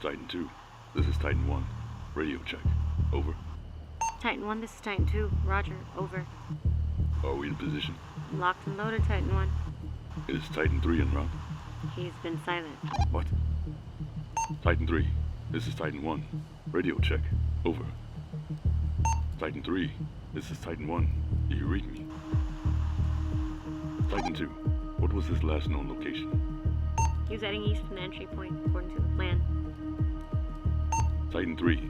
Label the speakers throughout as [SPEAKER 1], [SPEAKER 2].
[SPEAKER 1] Titan 2, this is Titan 1. Radio check. Over.
[SPEAKER 2] Titan 1, this is Titan 2. Roger, over.
[SPEAKER 1] Are we in position?
[SPEAKER 2] Locked and loaded, Titan 1.
[SPEAKER 1] Is Titan 3 en route?
[SPEAKER 2] He's been silent.
[SPEAKER 1] What? Titan 3, this is Titan 1. Radio check. Over. Titan 3, this is Titan 1. Do you read me? Titan 2, what was his last known location?
[SPEAKER 2] He was heading east from the entry point, according to the plan.
[SPEAKER 1] Titan 3.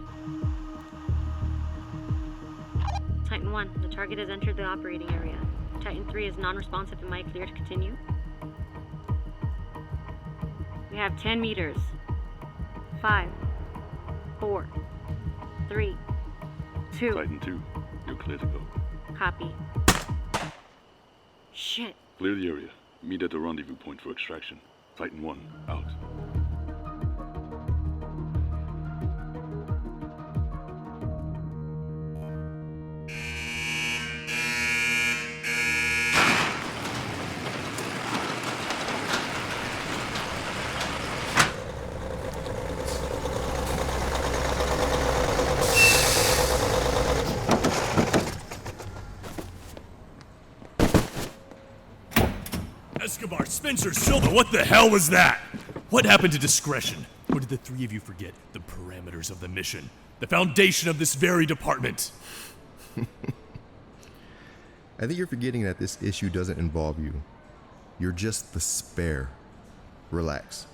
[SPEAKER 2] Titan 1, the target has entered the operating area. Titan 3 is non-responsive. Am I clear to continue? We have 10 meters. 5, 4, 3, 2.
[SPEAKER 1] Titan 2, you're clear to go.
[SPEAKER 2] Copy. Shit.
[SPEAKER 1] Clear the area. Meet at the rendezvous point for extraction. Titan 1, out.
[SPEAKER 3] Escobar, Spencer, Silva, what the hell was that? What happened to discretion? Or did the three of you forget the parameters of the mission? The foundation of this very department?
[SPEAKER 4] I think you're forgetting that this issue doesn't involve you. You're just the spare. Relax.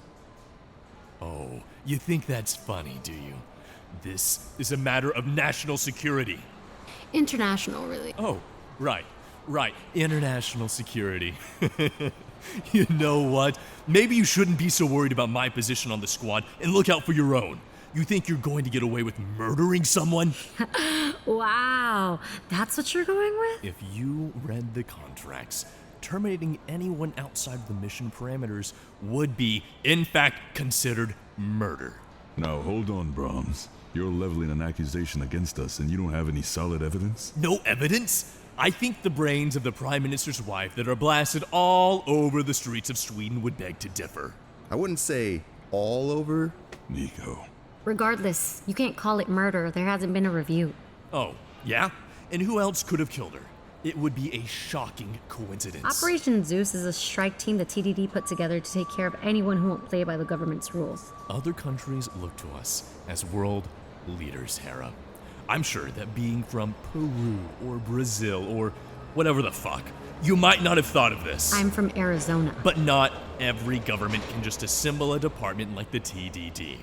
[SPEAKER 3] Oh, you think that's funny, do you? This is a matter of national security.
[SPEAKER 5] International, really.
[SPEAKER 3] Oh, right. International security. You know what? Maybe you shouldn't be so worried about my position on the squad and look out for your own. You think you're going to get away with murdering someone?
[SPEAKER 5] Wow, that's what you're going with?
[SPEAKER 3] If you read the contracts, terminating anyone outside of the mission parameters would be, in fact, considered murder.
[SPEAKER 6] Now, hold on, Brahms. You're leveling an accusation against us and you don't have any solid evidence?
[SPEAKER 3] No evidence? I think the brains of the Prime Minister's wife that are blasted all over the streets of Sweden would beg to differ.
[SPEAKER 4] I wouldn't say all over.
[SPEAKER 6] Nico.
[SPEAKER 5] Regardless, you can't call it murder. There hasn't been a review.
[SPEAKER 3] Oh, yeah? And who else could have killed her? It would be a shocking coincidence.
[SPEAKER 5] Operation Zeus is a strike team the TDD put together to take care of anyone who won't play by the government's rules.
[SPEAKER 3] Other countries look to us as world leaders, Hera. I'm sure that being from Peru or Brazil or whatever the fuck, you might not have thought of this.
[SPEAKER 5] I'm from Arizona.
[SPEAKER 3] But not every government can just assemble a department like the TDD.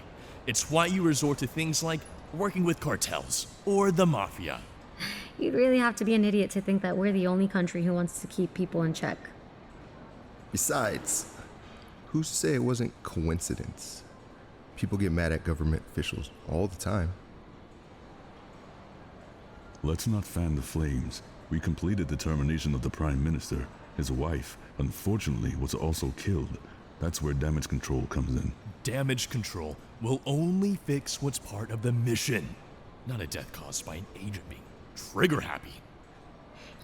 [SPEAKER 3] It's why you resort to things like working with cartels or the mafia.
[SPEAKER 5] You'd really have to be an idiot to think that we're the only country who wants to keep people in check.
[SPEAKER 4] Besides, who's to say it wasn't coincidence? People get mad at government officials all the time.
[SPEAKER 6] Let's not fan the flames. We completed the termination of the Prime Minister. His wife, unfortunately, was also killed. That's where damage control comes in.
[SPEAKER 3] Damage control will only fix what's part of the mission, not a death caused by an agent being trigger happy.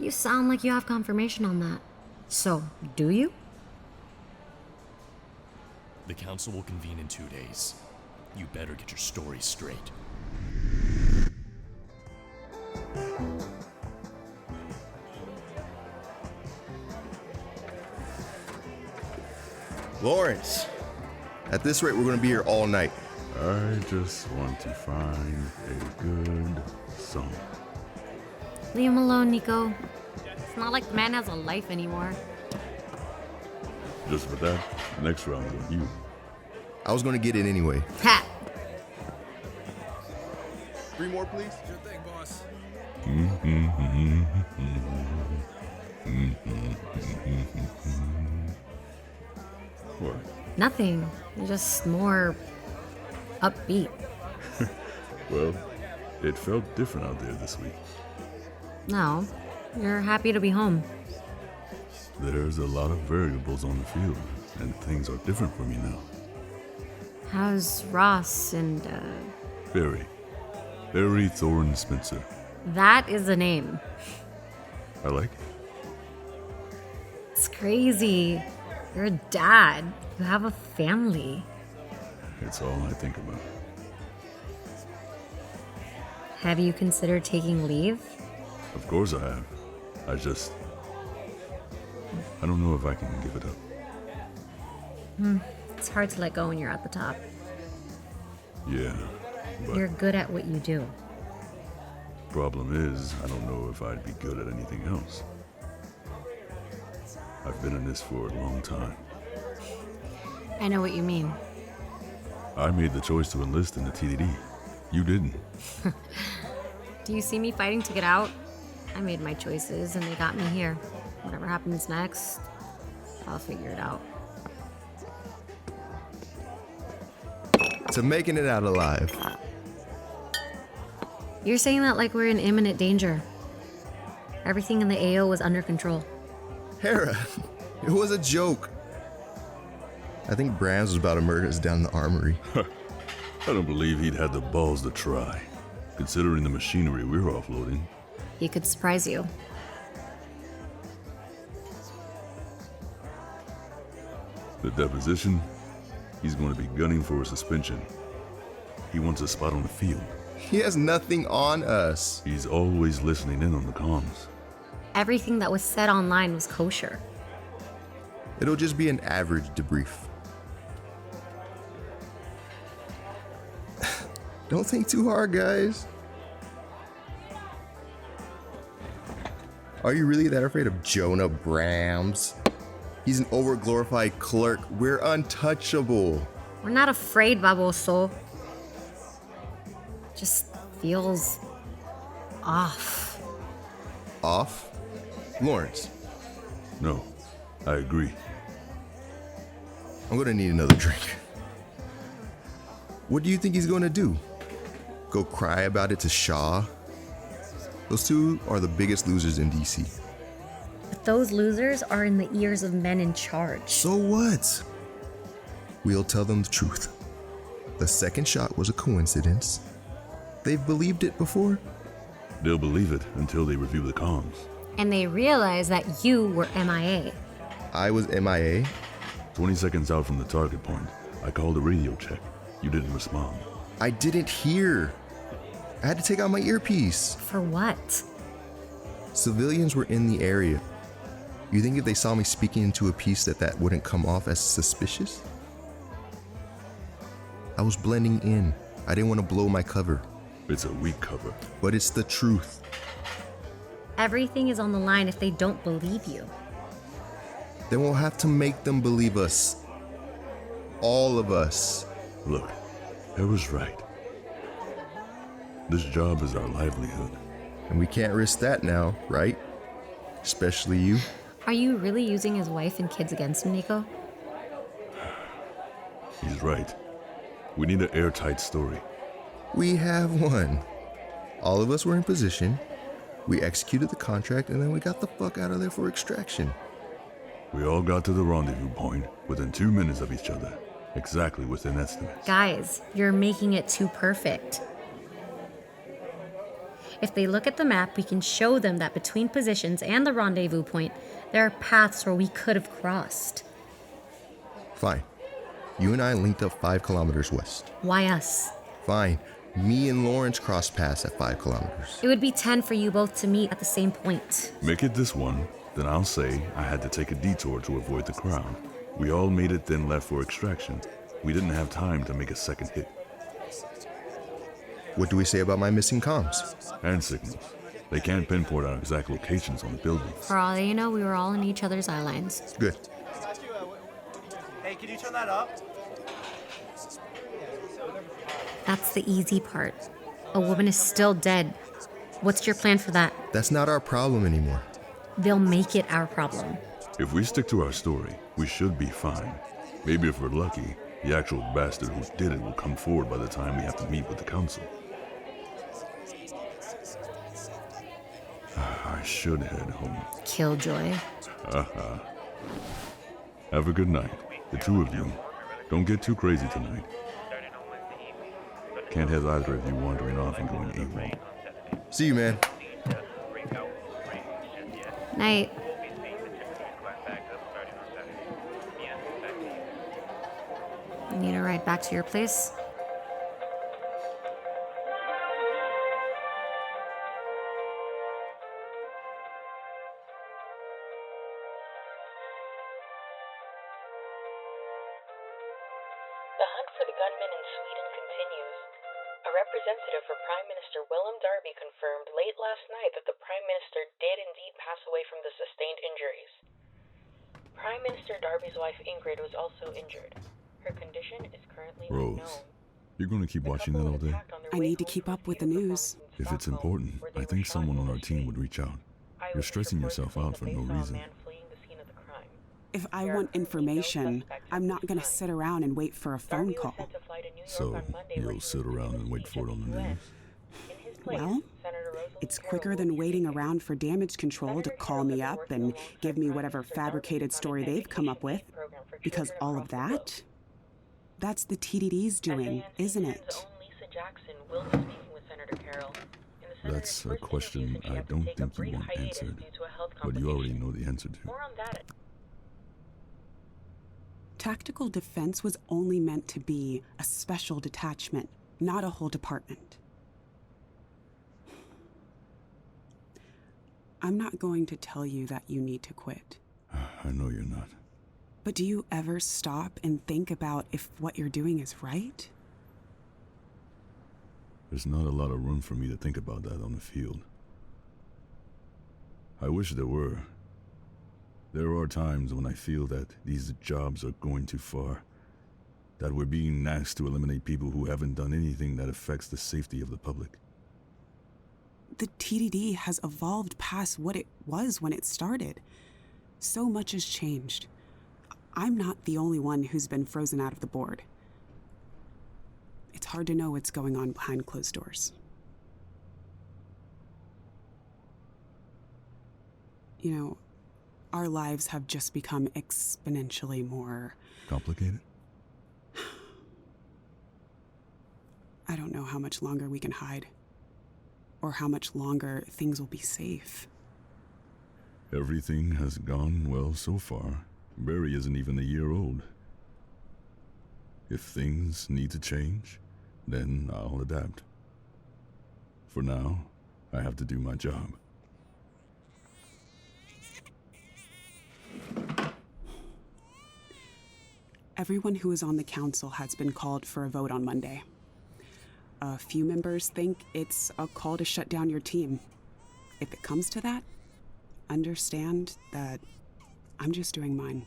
[SPEAKER 5] You sound like you have confirmation on that. So, do you?
[SPEAKER 3] The council will convene in 2 days. You better get your story straight.
[SPEAKER 4] Lawrence, at this rate, we're going to be here all night.
[SPEAKER 6] I just want to find a good song.
[SPEAKER 5] Leave him alone, Nico. It's not like the man has a life anymore.
[SPEAKER 6] Just for that, next round on you.
[SPEAKER 4] I was going to get it anyway.
[SPEAKER 5] Ha!
[SPEAKER 4] 3 more, please.
[SPEAKER 7] Sure thing, boss.
[SPEAKER 6] What?
[SPEAKER 5] Nothing. Just more upbeat.
[SPEAKER 6] Well, it felt different out there this week.
[SPEAKER 5] No, you're happy to be home.
[SPEAKER 6] There's a lot of variables on the field, and things are different for me now.
[SPEAKER 5] How's Ross and,
[SPEAKER 6] Barry Thorne Spencer.
[SPEAKER 5] That is the name.
[SPEAKER 6] I like it.
[SPEAKER 5] It's crazy. You're a dad. You have a family.
[SPEAKER 6] It's all I think about.
[SPEAKER 5] Have you considered taking leave?
[SPEAKER 6] Of course I have. I don't know if I can give it up.
[SPEAKER 5] It's hard to let go when you're at the top.
[SPEAKER 6] Yeah, but
[SPEAKER 5] You're good at what you do.
[SPEAKER 6] problem is, I don't know if I'd be good at anything else. I've been in this for a long time.
[SPEAKER 5] I know what you mean.
[SPEAKER 6] I made the choice to enlist in the TDD. You didn't.
[SPEAKER 5] Do you see me fighting to get out? I made my choices and they got me here. Whatever happens next, I'll figure it out.
[SPEAKER 4] To making it out alive.
[SPEAKER 5] You're saying that like we're in imminent danger. Everything in the AO was under control.
[SPEAKER 4] Hera, it was a joke. I think Brams was about to murder us down in the armory.
[SPEAKER 6] I don't believe he'd had the balls to try, considering the machinery we're offloading.
[SPEAKER 5] He could surprise you.
[SPEAKER 6] The deposition, he's going to be gunning for a suspension. He wants a spot on the field.
[SPEAKER 4] He has nothing on us.
[SPEAKER 6] He's always listening in on the comms.
[SPEAKER 5] Everything that was said online was kosher.
[SPEAKER 4] It'll just be an average debrief. Don't think too hard, guys. Are you really that afraid of Jonah Brams? He's an overglorified clerk. We're untouchable.
[SPEAKER 5] We're not afraid, baboso. Just feels off.
[SPEAKER 4] Off? Lawrence,
[SPEAKER 6] No, I agree.
[SPEAKER 4] I'm gonna need another drink. What do you think he's gonna do? Go cry about it to Shaw? Those two are the biggest losers in DC.
[SPEAKER 5] But those losers are in the ears of men in charge.
[SPEAKER 4] So what? We'll tell them the truth. The second shot was a coincidence. They've believed it before.
[SPEAKER 6] They'll believe it until they review the comms.
[SPEAKER 5] And they realize that you were MIA.
[SPEAKER 4] I was MIA.
[SPEAKER 6] 20 seconds out from the target point, I called a radio check. You didn't respond.
[SPEAKER 4] I didn't hear. I had to take out my earpiece.
[SPEAKER 5] For what?
[SPEAKER 4] Civilians were in the area. You think if they saw me speaking into a piece that wouldn't come off as suspicious? I was blending in. I didn't want to blow my cover.
[SPEAKER 6] It's a weak cover.
[SPEAKER 4] But it's the truth.
[SPEAKER 5] Everything is on the line if they don't believe you.
[SPEAKER 4] Then we'll have to make them believe us. All of us.
[SPEAKER 6] Look, Hera's right. This job is our livelihood.
[SPEAKER 4] And we can't risk that now, right? Especially you.
[SPEAKER 5] Are you really using his wife and kids against him, Nico?
[SPEAKER 6] He's right. We need an airtight story.
[SPEAKER 4] We have one. All of us were in position. We executed the contract and then we got the fuck out of there for extraction.
[SPEAKER 6] We all got to the rendezvous point within 2 minutes of each other. Exactly within estimates.
[SPEAKER 5] Guys, you're making it too perfect. If they look at the map, we can show them that between positions and the rendezvous point, there are paths where we could have crossed.
[SPEAKER 4] Fine. You and I linked up 5 kilometers west.
[SPEAKER 5] Why us?
[SPEAKER 4] Fine. Me and Lawrence crossed paths at 5 kilometers.
[SPEAKER 5] It would be 10 for you both to meet at the same point.
[SPEAKER 6] Make it this one, then I'll say I had to take a detour to avoid the crowd. We all made it, then left for extraction. We didn't have time to make a second hit.
[SPEAKER 4] What do we say about my missing comms?
[SPEAKER 6] And signals. They can't pinpoint our exact locations on the buildings.
[SPEAKER 5] For all they know, we were all in each other's eye lines.
[SPEAKER 4] Good.
[SPEAKER 7] Hey, can you turn that up?
[SPEAKER 5] That's the easy part. A woman is still dead. What's your plan for that?
[SPEAKER 4] That's not our problem anymore.
[SPEAKER 5] They'll make it our problem.
[SPEAKER 6] If we stick to our story, we should be fine. Maybe if we're lucky, the actual bastard who did it will come forward by the time we have to meet with the council. I should head home.
[SPEAKER 5] Killjoy.
[SPEAKER 6] Have a good night, the two of you. Don't get too crazy tonight. Can't have either of you wandering off and going AWOL.
[SPEAKER 4] See you, man.
[SPEAKER 5] Night. You need a ride back to your place?
[SPEAKER 8] for the gunman in Sweden continues. A representative for Prime Minister Willem Darby confirmed late last night that the Prime Minister did indeed pass away from the sustained injuries. Prime Minister Darby's wife Ingrid was also injured. Her condition is currently
[SPEAKER 6] Rose,
[SPEAKER 8] unknown.
[SPEAKER 6] you're going to keep watching that all day?
[SPEAKER 9] I need to keep up with the news.
[SPEAKER 6] If it's important, I think someone on our team would reach out. You're stressing yourself out for no reason.
[SPEAKER 9] If I want information, I'm not going to sit around and wait for a phone call.
[SPEAKER 6] So, you'll sit around and wait for it on the news?
[SPEAKER 9] Well, it's quicker than waiting around for damage control to call me up and give me whatever fabricated story they've come up with. Because all of that, that's the TDD's doing, isn't it?
[SPEAKER 6] That's a question I don't think you want answered, but you already know the answer to.
[SPEAKER 9] Tactical defense was only meant to be a special detachment, not a whole department. I'm not going to tell you that you need to quit.
[SPEAKER 6] I know you're not.
[SPEAKER 9] But do you ever stop and think about if what you're doing is right?
[SPEAKER 6] There's not a lot of room for me to think about that on the field. I wish there were. There are times when I feel that these jobs are going too far, that we're being asked to eliminate people who haven't done anything that affects the safety of the public.
[SPEAKER 9] The TDD has evolved past what it was when it started. So much has changed. I'm not the only one who's been frozen out of the board. It's hard to know what's going on behind closed doors. You know, our lives have just become exponentially more...
[SPEAKER 6] Complicated?
[SPEAKER 9] I don't know how much longer we can hide. Or how much longer things will be safe.
[SPEAKER 6] Everything has gone well so far. Barry isn't even a year old. If things need to change, then I'll adapt. For now, I have to do my job.
[SPEAKER 9] Everyone who is on the council has been called for a vote on Monday. A few members think it's a call to shut down your team. If it comes to that, understand that I'm just doing mine.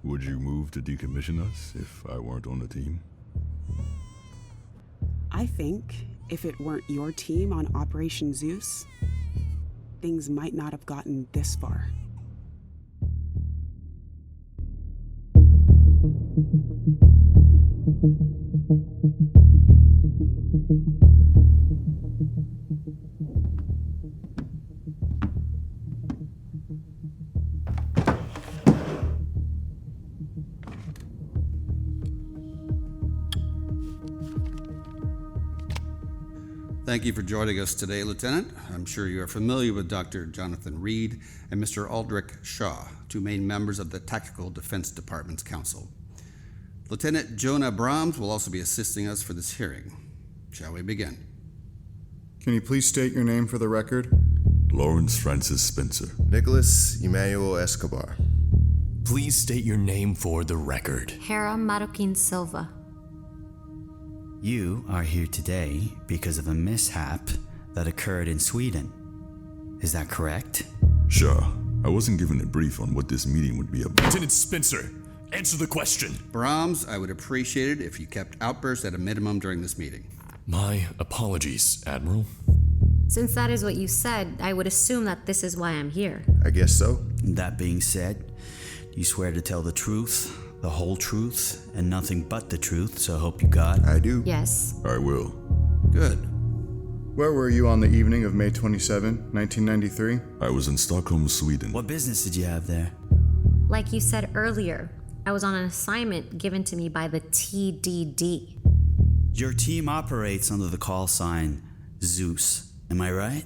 [SPEAKER 6] Would you move to decommission us if I weren't on the team?
[SPEAKER 9] I think if it weren't your team on Operation Zeus, things might not have gotten this far.
[SPEAKER 10] Thank you for joining us today, Lieutenant. I'm sure you are familiar with Dr. Jonathan Reed and Mr. Aldrich Shaw, two main members of the Tactical Defense Department's Council. Lieutenant Jonah Brahms will also be assisting us for this hearing. Shall we begin?
[SPEAKER 11] Can you please state your name for the record?
[SPEAKER 6] Lawrence Francis Spencer.
[SPEAKER 4] Nicholas Emmanuel Escobar.
[SPEAKER 3] Please state your name for the record.
[SPEAKER 5] Hera Marroquin Silva.
[SPEAKER 12] You are here today because of a mishap that occurred in Sweden. Is that correct?
[SPEAKER 6] Sure. I wasn't given a brief on what this meeting would be about.
[SPEAKER 3] Lieutenant Spencer, answer the question.
[SPEAKER 10] Brahms, I would appreciate it if you kept outbursts at a minimum during this meeting.
[SPEAKER 3] My apologies, Admiral.
[SPEAKER 5] Since that is what you said, I would assume that this is why I'm here.
[SPEAKER 4] I guess so.
[SPEAKER 12] That being said, you swear to tell the truth, the whole truth, and nothing but the truth, so hope you God.
[SPEAKER 4] I do.
[SPEAKER 5] Yes.
[SPEAKER 6] I will.
[SPEAKER 10] Good.
[SPEAKER 11] Where were you on the evening of May 27, 1993?
[SPEAKER 6] I was in Stockholm, Sweden.
[SPEAKER 12] What business did you have there?
[SPEAKER 5] Like you said earlier, I was on an assignment given to me by the TDD.
[SPEAKER 12] Your team operates under the call sign Zeus. Am I right?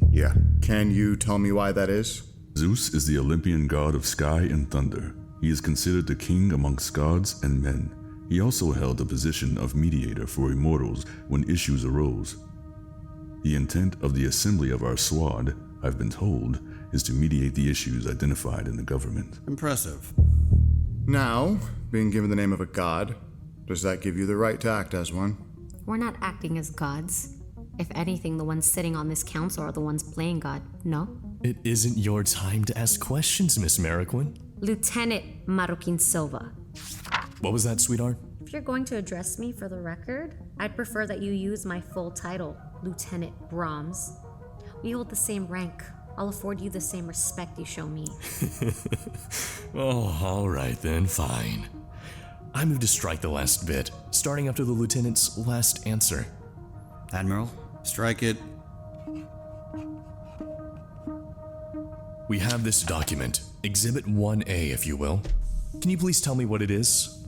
[SPEAKER 4] Yeah.
[SPEAKER 11] Can you tell me why that is?
[SPEAKER 6] Zeus is the Olympian god of sky and thunder. He is considered the king amongst gods and men. He also held the position of mediator for immortals when issues arose. The intent of the assembly of our squad, I've been told, is to mediate the issues identified in the government.
[SPEAKER 10] Impressive.
[SPEAKER 11] Now, being given the name of a god, does that give you the right to act as one?
[SPEAKER 5] We're not acting as gods. If anything, the ones sitting on this council are the ones playing God, no?
[SPEAKER 3] It isn't your time to ask questions, Miss Marroquin.
[SPEAKER 5] Lieutenant Marroquin Silva.
[SPEAKER 3] What was that, sweetheart?
[SPEAKER 5] If you're going to address me for the record, I'd prefer that you use my full title, Lieutenant Brahms. We hold the same rank. I'll afford you the same respect you show me.
[SPEAKER 3] Oh, all right then, fine. I move to strike the last bit, starting after the lieutenant's last answer.
[SPEAKER 12] Admiral?
[SPEAKER 10] Strike it.
[SPEAKER 3] We have this document, Exhibit 1A, if you will. Can you please tell me what it is?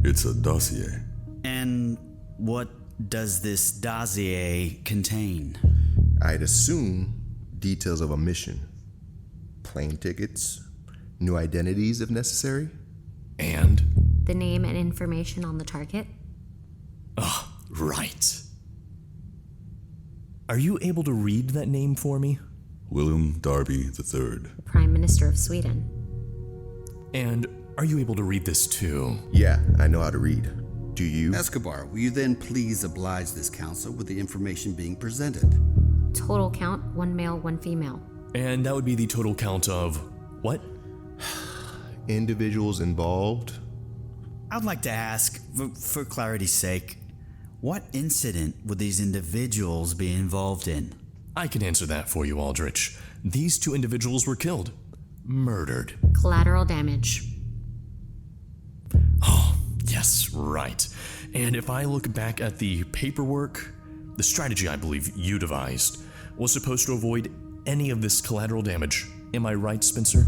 [SPEAKER 6] It's a dossier.
[SPEAKER 12] And what does this dossier contain?
[SPEAKER 4] I'd assume details of a mission. Plane tickets, new identities if necessary.
[SPEAKER 3] And?
[SPEAKER 5] The name and information on the target?
[SPEAKER 3] Right. Are you able to read that name for me?
[SPEAKER 6] William Darby III.
[SPEAKER 5] Prime Minister of Sweden.
[SPEAKER 3] And are you able to read this too?
[SPEAKER 4] Yeah, I know how to read. Do you?
[SPEAKER 10] Escobar, will you then please oblige this council with the information being presented?
[SPEAKER 5] Total count, 1 male, 1 female.
[SPEAKER 3] And that would be the total count of what?
[SPEAKER 4] Individuals involved.
[SPEAKER 12] I'd like to ask, for clarity's sake, what incident would these individuals be involved in?
[SPEAKER 3] I can answer that for you, Aldrich. These 2 individuals were killed. Murdered.
[SPEAKER 5] Collateral damage.
[SPEAKER 3] Oh, yes, right. And if I look back at the paperwork, the strategy I believe you devised was supposed to avoid any of this collateral damage. Am I right, Spencer?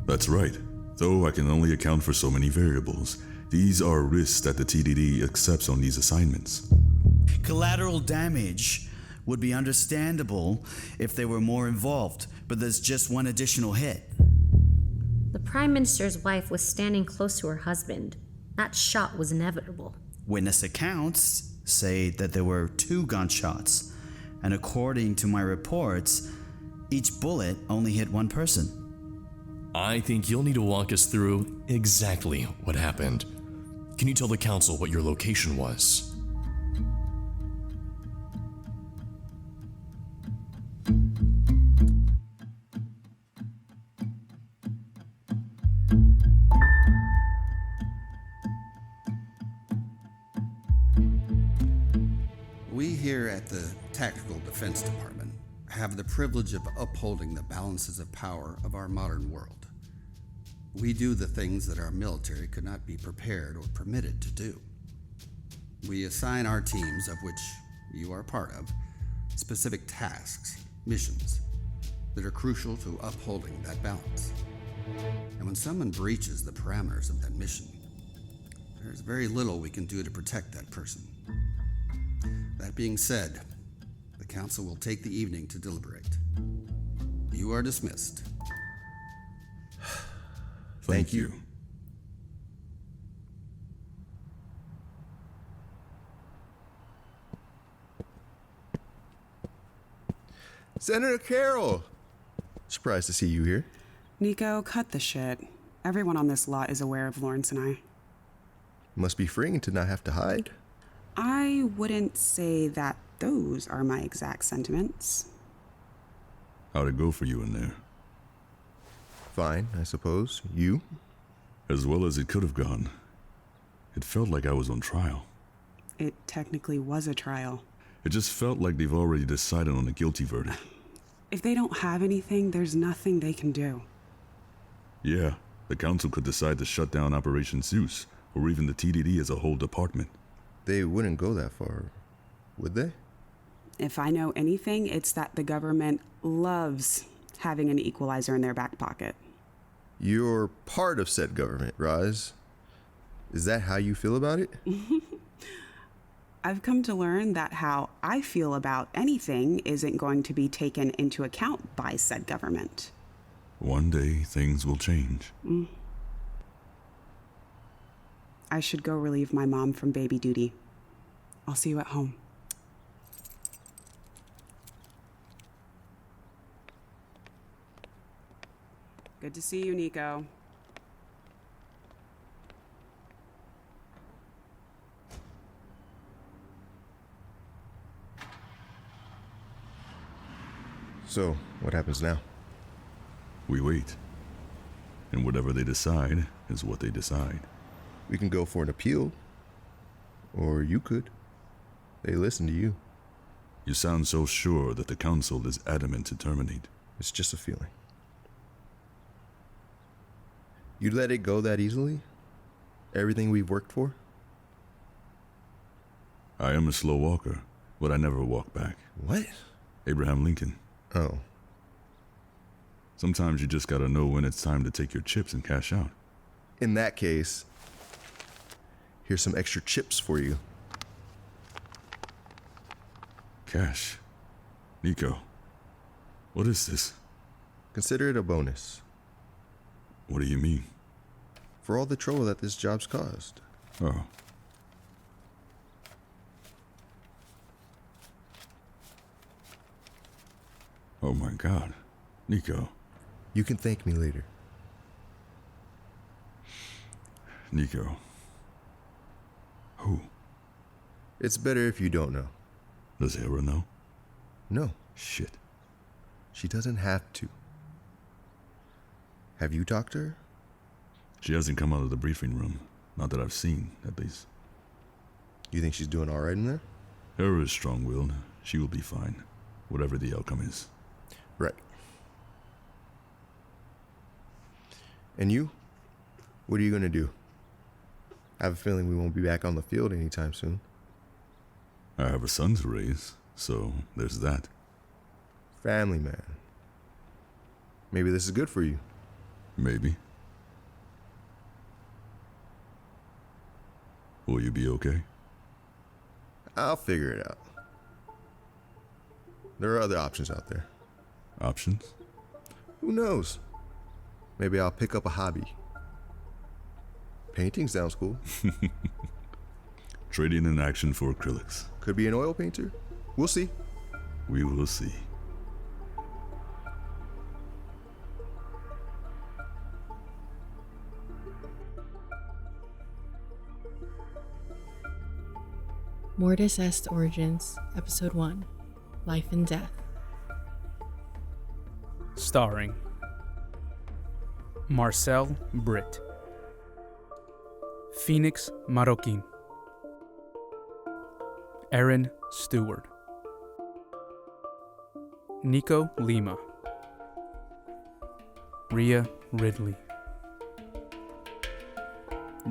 [SPEAKER 6] That's right. Though I can only account for so many variables, these are risks that the TDD accepts on these assignments.
[SPEAKER 12] Collateral damage would be understandable if there were more involved, but there's just one additional hit.
[SPEAKER 5] The Prime Minister's wife was standing close to her husband. That shot was inevitable.
[SPEAKER 12] Witness accounts say that there were 2 gunshots, and according to my reports, each bullet only hit 1 person.
[SPEAKER 3] I think you'll need to walk us through exactly what happened. Can you tell the council what your location was?
[SPEAKER 10] We here at the Tactical Defense Department have the privilege of upholding the balances of power of our modern world. We do the things that our military could not be prepared or permitted to do. We assign our teams, of which you are part of, specific tasks, missions, that are crucial to upholding that balance. And when someone breaches the parameters of that mission, there's very little we can do to protect that person. That being said, the council will take the evening to deliberate. You are dismissed.
[SPEAKER 6] Thank you.
[SPEAKER 4] Senator Carroll! Surprised to see you here.
[SPEAKER 9] Nico, cut the shit. Everyone on this lot is aware of Lawrence and I.
[SPEAKER 4] Must be freeing to not have to hide.
[SPEAKER 9] I wouldn't say that those are my exact sentiments.
[SPEAKER 6] How'd it go for you in there?
[SPEAKER 4] Fine, I suppose. You?
[SPEAKER 6] As well as it could have gone. It felt like I was on trial.
[SPEAKER 9] It technically was a trial.
[SPEAKER 6] It just felt like they've already decided on a guilty verdict.
[SPEAKER 9] If they don't have anything, there's nothing they can do.
[SPEAKER 6] Yeah, the council could decide to shut down Operation Zeus, or even the TDD as a whole department.
[SPEAKER 4] They wouldn't go that far, would they?
[SPEAKER 9] If I know anything, it's that the government loves having an equalizer in their back pocket.
[SPEAKER 4] You're part of said government, Roz. Is that how you feel about it?
[SPEAKER 9] I've come to learn that how I feel about anything isn't going to be taken into account by said government.
[SPEAKER 6] One day, things will change.
[SPEAKER 9] I should go relieve my mom from baby duty. I'll see you at home. Good to see you, Nico.
[SPEAKER 4] So, what happens now?
[SPEAKER 6] We wait. And whatever they decide is what they decide.
[SPEAKER 4] We can go for an appeal. Or you could. They listen to you.
[SPEAKER 6] You sound so sure that the council is adamant to terminate.
[SPEAKER 4] It's just a feeling. You'd let it go that easily? Everything we've worked for?
[SPEAKER 6] I am a slow walker, but I never walk back.
[SPEAKER 4] What?
[SPEAKER 6] Abraham Lincoln.
[SPEAKER 4] Oh.
[SPEAKER 6] Sometimes you just gotta know when it's time to take your chips and cash out.
[SPEAKER 4] In that case, here's some extra chips for you.
[SPEAKER 6] Cash. Nico. What is this?
[SPEAKER 4] Consider it a bonus.
[SPEAKER 6] What do you mean?
[SPEAKER 4] For all the trouble that this job's caused.
[SPEAKER 6] Oh. Oh my God. Nico.
[SPEAKER 4] You can thank me later.
[SPEAKER 6] Nico. Who?
[SPEAKER 4] It's better if you don't know.
[SPEAKER 6] Does Hera know?
[SPEAKER 4] No.
[SPEAKER 6] Shit.
[SPEAKER 4] She doesn't have to. Have you talked to her?
[SPEAKER 6] She hasn't come out of the briefing room. Not that I've seen, at least.
[SPEAKER 4] You think she's doing all right in there?
[SPEAKER 6] Hera is strong-willed. She will be fine, whatever the outcome is.
[SPEAKER 4] Right. And you? What are you going to do? I have a feeling we won't be back on the field anytime soon.
[SPEAKER 6] I have a son to raise, so there's that.
[SPEAKER 4] Family man. Maybe this is good for you.
[SPEAKER 6] Maybe. Will you be okay?
[SPEAKER 4] I'll figure it out. There are other options out there.
[SPEAKER 6] Options?
[SPEAKER 4] Who knows? Maybe I'll pick up a hobby. Painting sounds cool.
[SPEAKER 6] Trading in action for acrylics.
[SPEAKER 4] Could be an oil painter. We'll see.
[SPEAKER 6] We will see.
[SPEAKER 13] Mortuus Est Origins, Episode 1, Life and Death.
[SPEAKER 14] Starring Marcel, Britt, Phoenix, Marroquin, Aaron, Steward, Nico, Lima, Ria, Ridley,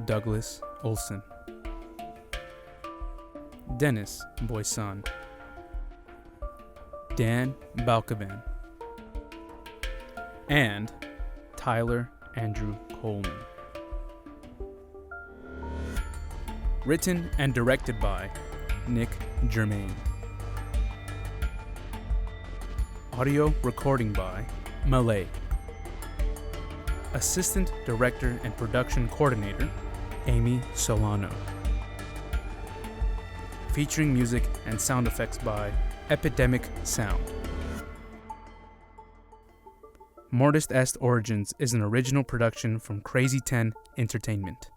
[SPEAKER 14] Douglas, Olsson, Deniz, Boysan, Dan, Balcaban, and Tyler Andrew Coleman. Written and directed by Nick Germain. Audio recording by Malay. Assistant Director and Production Coordinator, Amy Solano. Featuring music and sound effects by Epidemic Sound. Mortuus Est Origins is an original production from Crazy 10 Entertainment.